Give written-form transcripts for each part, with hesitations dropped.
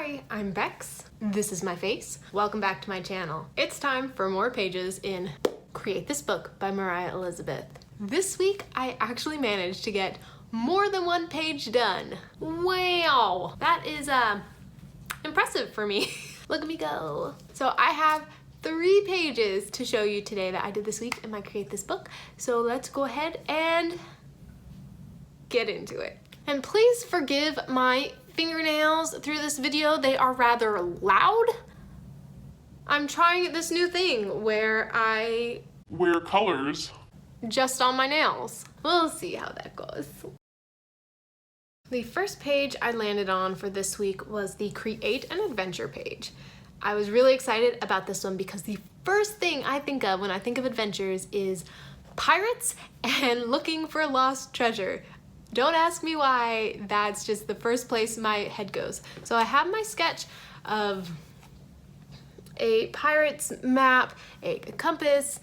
Hi, I'm Bex. This is my face. Welcome back to my channel. It's time for more pages in Create This Book by Mariah Elizabeth. This week, I actually managed to get more than one page done. Wow, that is impressive for me. Look at me go. So I have 3 pages to show you today that I did this week in my Create This Book. So let's go ahead and get into it. And please forgive my fingernails through this video. They are rather loud. I'm trying this new thing where I wear colors just on my nails. We'll see how that goes. The first page I landed on for this week was the Create an Adventure page. I was really excited about this one because the first thing I think of when I think of adventures is pirates and looking for lost treasure. Don't ask me why, that's just the first place my head goes. So I have my sketch of a pirate's map, a compass,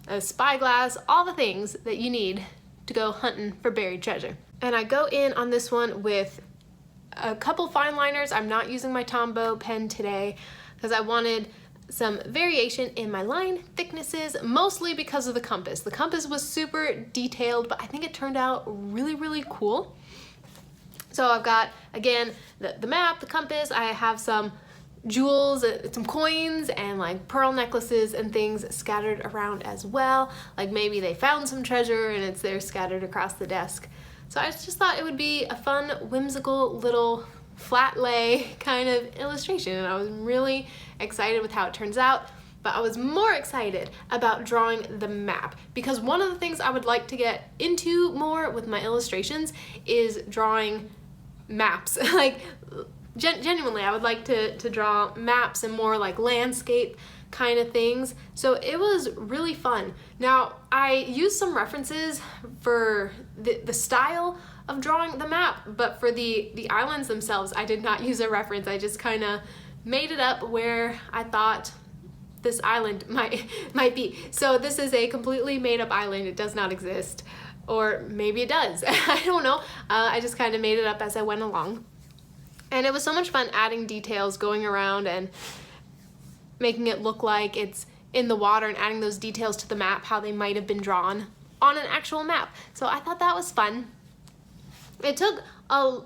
a spyglass, all the things that you need to go hunting for buried treasure. And I go in on this one with a couple fine liners. I'm not using my Tombow pen today because I wanted some variation in my line thicknesses, mostly because of the compass. The compass was super detailed, but I think it turned out really, really cool. So I've got, again, the map, the compass, I have some jewels, some coins, and like pearl necklaces and things scattered around as well. Like maybe they found some treasure and it's there scattered across the desk. So I just thought it would be a fun, whimsical little flat lay kind of illustration, and I was really excited with how it turns out. But I was more excited about drawing the map because one of the things I would like to get into more with my illustrations is drawing maps. Like genuinely, I would like to draw maps and more like landscape kind of things. So it was really fun. Now, I used some references for the style of drawing the map, but for the islands themselves, I did not use a reference. I just kind of made it up where I thought this island might be. So this is a completely made up island. It does not exist, or maybe it does. I don't know. I just kind of made it up as I went along. And it was so much fun adding details, going around and making it look like it's in the water and adding those details to the map, how they might have been drawn on an actual map. So I thought that was fun. It took a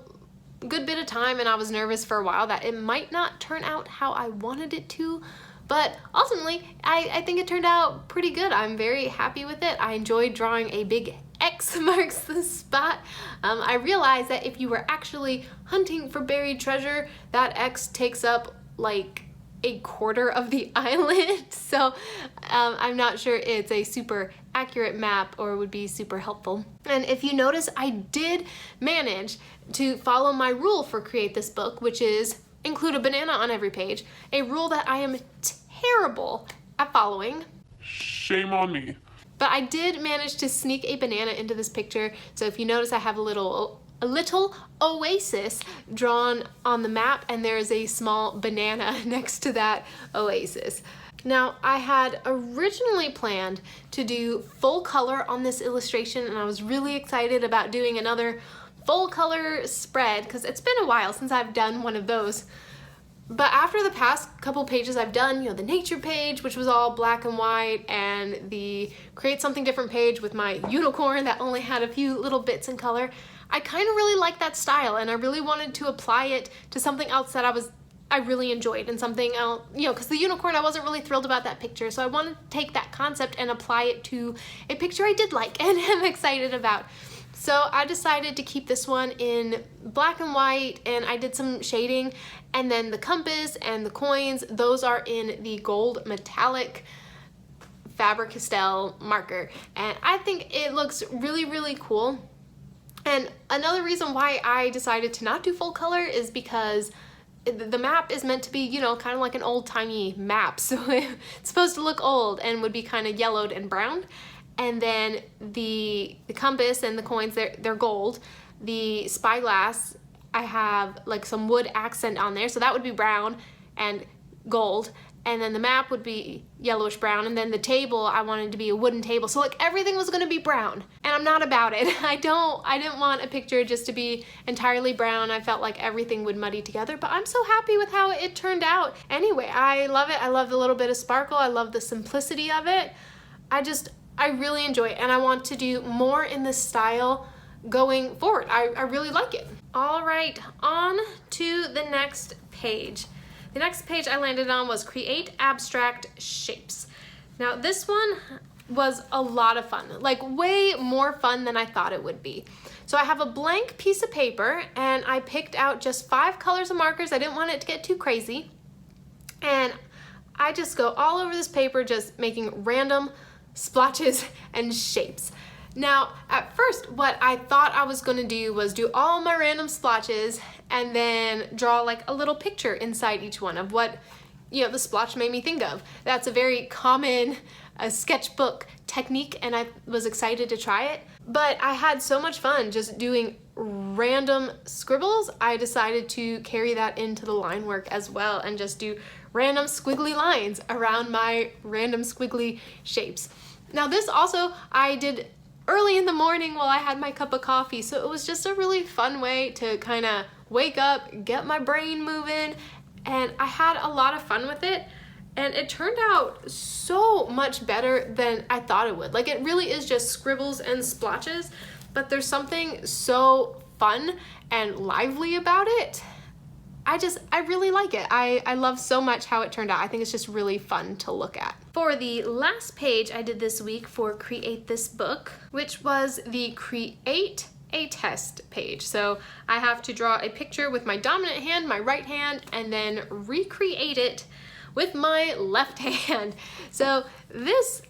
good bit of time and I was nervous for a while that it might not turn out how I wanted it to, but ultimately I think it turned out pretty good. I'm very happy with it. I enjoyed drawing a big X marks the spot. I realized that if you were actually hunting for buried treasure, that X takes up like a quarter of the island. So I'm not sure it's a super accurate map or would be super helpful. And if you notice, I did manage to follow my rule for Create This Book, which is include a banana on every page, a rule that I am terrible at following. Shame on me. But I did manage to sneak a banana into this picture. So if you notice, I have a little oasis drawn on the map, and there's a small banana next to that oasis. Now, I had originally planned to do full color on this illustration, and I was really excited about doing another full color spread because it's been a while since I've done one of those. But after the past couple pages I've done, you know, the nature page, which was all black and white, and the Create Something Different page with my unicorn that only had a few little bits in color, I kind of really liked that style, and I really wanted to apply it to something else that I really enjoyed, and something else, you know, because the unicorn, I wasn't really thrilled about that picture, so I wanted to take that concept and apply it to a picture I did like and am excited about. So I decided to keep this one in black and white, and I did some shading, and then the compass and the coins, those are in the gold metallic Faber-Castell marker, and I think it looks really, really cool. And another reason why I decided to not do full color is because the map is meant to be, you know, kind of like an old-timey map, so it's supposed to look old and would be kind of yellowed and brown. And then the compass and the coins, they're gold. The spyglass, I have like some wood accent on there, so that would be brown and gold. and then the map would be yellowish brown, and then the table I wanted to be a wooden table. So like everything was gonna be brown, and I'm not about it. I didn't want a picture just to be entirely brown. I felt like everything would muddy together, but I'm so happy with how it turned out. Anyway, I love it. I love the little bit of sparkle. I love the simplicity of it. I really enjoy it, and I want to do more in this style going forward. I really like it. All right, on to the next page. The next page I landed on was Create Abstract Shapes. Now this one was a lot of fun, like way more fun than I thought it would be. So I have a blank piece of paper, and I picked out just 5 colors of markers. I didn't want it to get too crazy. And I just go all over this paper, just making random splotches and shapes. Now, at first, what I thought I was gonna do was do all my random splotches and then draw like a little picture inside each one of what, the splotch made me think of. That's a very common sketchbook technique, and I was excited to try it. But I had so much fun just doing random scribbles, I decided to carry that into the line work as well and just do random squiggly lines around my random squiggly shapes. Now this also I did early in the morning while I had my cup of coffee, so it was just a really fun way to kind of wake up, get my brain moving, and I had a lot of fun with it, and it turned out so much better than I thought it would. Like, it really is just scribbles and splotches, but there's something so fun and lively about it. I really like it. I love so much how it turned out. I think it's just really fun to look at. For the last page I did this week for Create This Book, which was the Create a Test page. So I have to draw a picture with my dominant hand, my right hand, and then recreate it with my left hand. So this,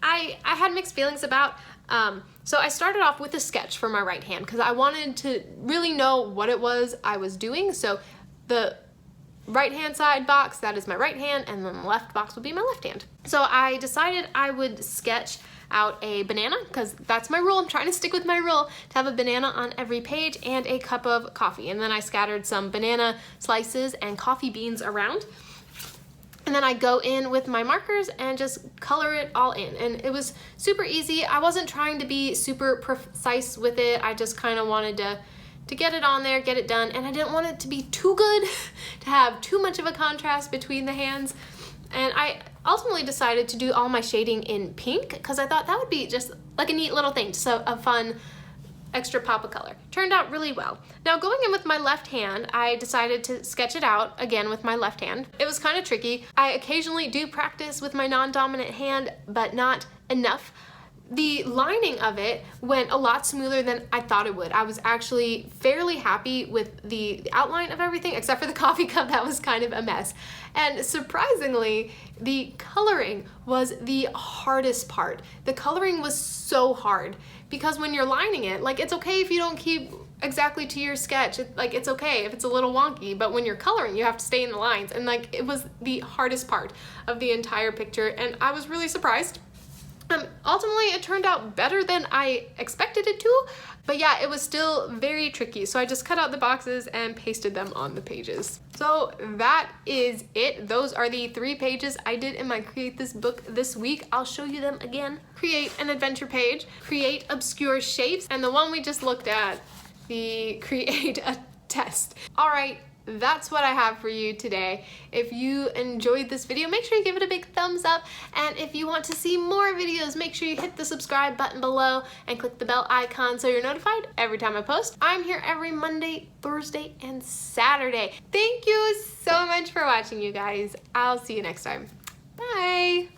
I had mixed feelings about. So I started off with a sketch for my right hand because I wanted to really know what it was I was doing. So the right hand side box, that is my right hand, and then the left box would be my left hand. So I decided I would sketch out a banana because that's my rule. I'm trying to stick with my rule to have a banana on every page and a cup of coffee. And then I scattered some banana slices and coffee beans around. And then I go in with my markers and just color it all in. And it was super easy. I wasn't trying to be super precise with it. I just kind of wanted to get it on there, get it done. And I didn't want it to be too good, to have too much of a contrast between the hands. And I ultimately decided to do all my shading in pink because I thought that would be just like a neat little thing, just a fun extra pop of color. Turned out really well. Now going in with my left hand, I decided to sketch it out again with my left hand. It was kind of tricky. I occasionally do practice with my non-dominant hand, but not enough. The lining of it went a lot smoother than I thought it would. I was actually fairly happy with the outline of everything, except for the coffee cup. That was kind of a mess. And surprisingly, the coloring was the hardest part. The coloring was so hard because when you're lining it, like, it's okay if you don't keep exactly to your sketch. It's okay if it's a little wonky, but when you're coloring, you have to stay in the lines. And like, it was the hardest part of the entire picture, and I was really surprised. Ultimately, it turned out better than I expected it to, but yeah, it was still very tricky. So I just cut out the boxes and pasted them on the pages. So that is it. Those are the 3 pages I did in my Create This Book this week. I'll show you them again. Create an adventure page, create obscure shapes, and the one we just looked at, the Create a Test. All right. That's what I have for you today. If you enjoyed this video, make sure you give it a big thumbs up. And if you want to see more videos, make sure you hit the subscribe button below and click the bell icon so you're notified every time I post. I'm here every Monday, Thursday, and Saturday. Thank you so much for watching, you guys. I'll see you next time. Bye.